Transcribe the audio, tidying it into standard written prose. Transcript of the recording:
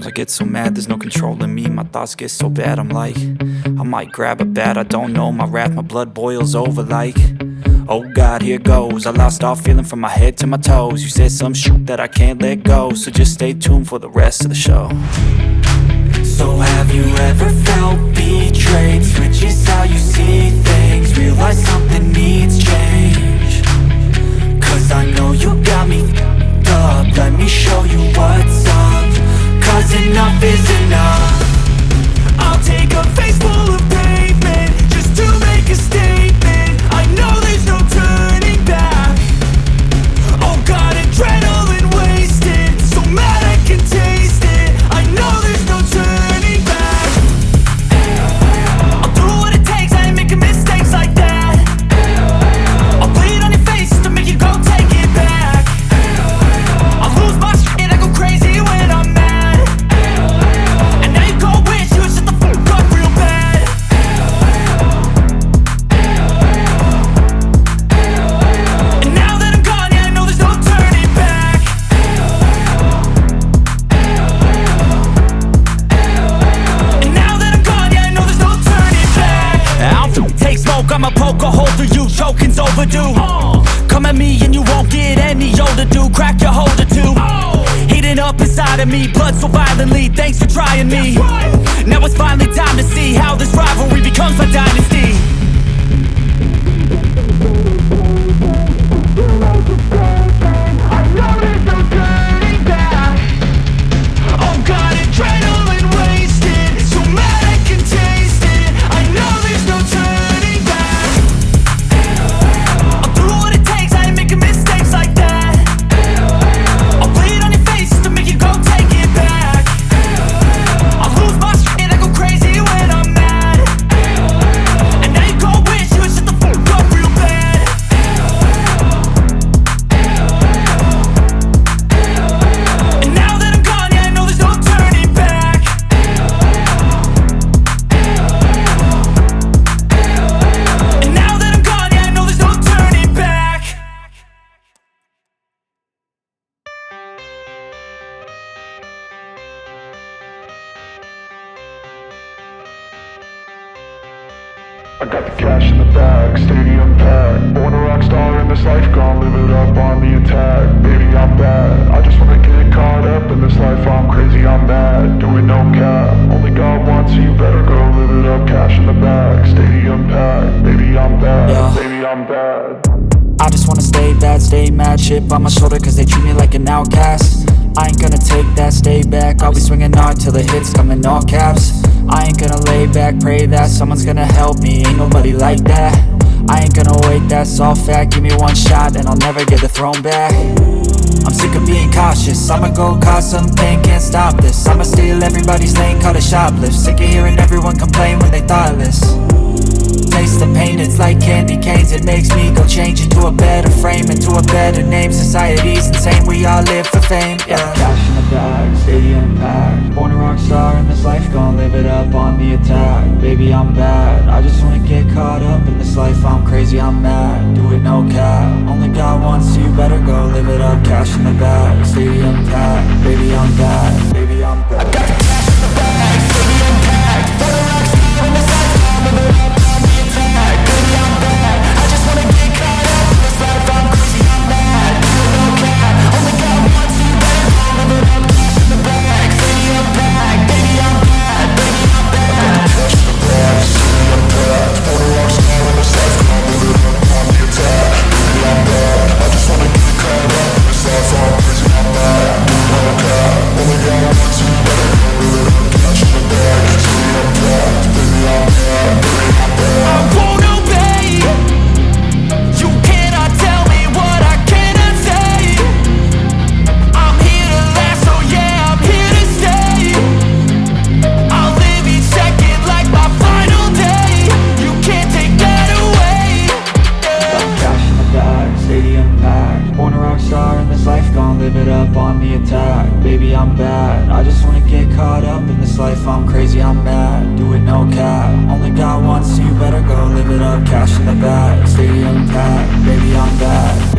Sometimes I get so mad, there's no controlling me. My thoughts get so bad, I'm like, I might grab a bat, I don't know. My wrath, my blood boils over like, oh God, here goes. I lost all feeling from my head to my toes. You said some shit that I can't let go, so just stay tuned for the rest of the show. So have you ever felt betrayed? Switches how you see things, realize something needs change. Cause I know you got me f***ed up, let me show you what's up. Cause enough is enough. I'll take a face full of pavement just to make a statement. I know there's no turning back. Oh God, adrenaline wasted, so mad I can taste it. I know there's no turning back. I'll do what it takes, I ain't making mistakes like that. I'll bleed on your face to make you go take it back. I'll lose my shit, I go crazy when I'm mad. And now you go wish you would shut the fuck up real bad. And now that I'm gone, yeah, I know there's no turning back. And now that I'm gone, yeah, I know there's no turning back. I don't take smoke, I'ma poke a hole through you, choking's overdue. Come at me and you won't get any older, dude. Crack your holder too. Heating up inside of me, blood so violently, thanks for trying me. Now it's finally time to see how this rivalry becomes a dynasty. I know there's no turning back. Oh God, adrenaline wasted, so mad I can taste it. I know there's no turning back. I'll do what it takes, I ain't making mistakes like that. I'll bleed on your face to make you go take it back. I'll lose my shit, I go crazy when I'm mad. And now you go wish you would shut the fuck up real bad. And now that I'm gone, yeah, I know there's no turning back. And now that I'm gone, yeah, I know there's no turning back. I got the cash in the bag, stadium packed. Born a rock star in this life, gon' live it up on the attack. Baby, I'm bad, I just wanna get caught up in this life. I'm crazy, I'm mad, doing no cap. Only God wants you, better go live it up. Cash in the bag, stadium packed. Baby, I'm bad, Yeah. baby, I'm bad. I just wanna stay bad, stay mad. Chip on my shoulder cause they treat me like an outcast. I ain't gonna take that, stay back. I'll be swinging hard till the hits come in all caps. I ain't gonna lay back, pray that someone's gonna help me. Ain't nobody like that. I ain't gonna wait, that's all fact. Give me one shot and I'll never get the throne back. I'm sick of being cautious, I'ma go cause something, can't stop this. I'ma steal everybody's lane, call it shoplift. Sick of hearing everyone complain when they thoughtless. Taste the pain, it's like candy canes. It makes me go change into a better frame, into a better name. Society's insane, we all live for fame, yeah. Cash in the bag, stadium packed. Born a rock star in this life, gon' live it up on the attack. Baby, I'm bad, I just wanna get caught up in this life. I'm crazy, I'm mad, do it no cap. Only God wants you, better go live it up. Cash in the bag, stadium packed. Baby, I'm bad, baby, I'm bad. I got the cash in the bag, stadium packed. Born a rock star in this life, gon' live it up. Baby, I'm bad, I just wanna get caught up in this life. I'm crazy, I'm mad, do it no cap. Only God wants you, better go live it up. Cash in the bag, stadium packed. Baby, I'm bad, baby, I'm bad. Cash in the bag, stadium packed. Born a rock star in this life, gon' live it up on the attack. Baby, I'm bad, I just wanna get caught up in this life. I'm crazy, I'm mad, do it no cap. Only God wants you, better go live it up. Cash in the bag, stadium packed. Baby, I'm bad, baby, I'm bad. I won't obey. You cannot tell me what I cannot say. I'm here to last, so yeah, I'm here to stay. I'll live each second like my final day. You can't take that away, yeah. Cash in the bag, stadium packed. Born a rock star in this life, gon' live it up on the attack. Baby, I'm bad, I just wanna get caught up in this life. I'm crazy, I'm mad, do it no cap. Only God wants you, better go live it up. Cash in the bag, stadium packed. Baby, I'm bad.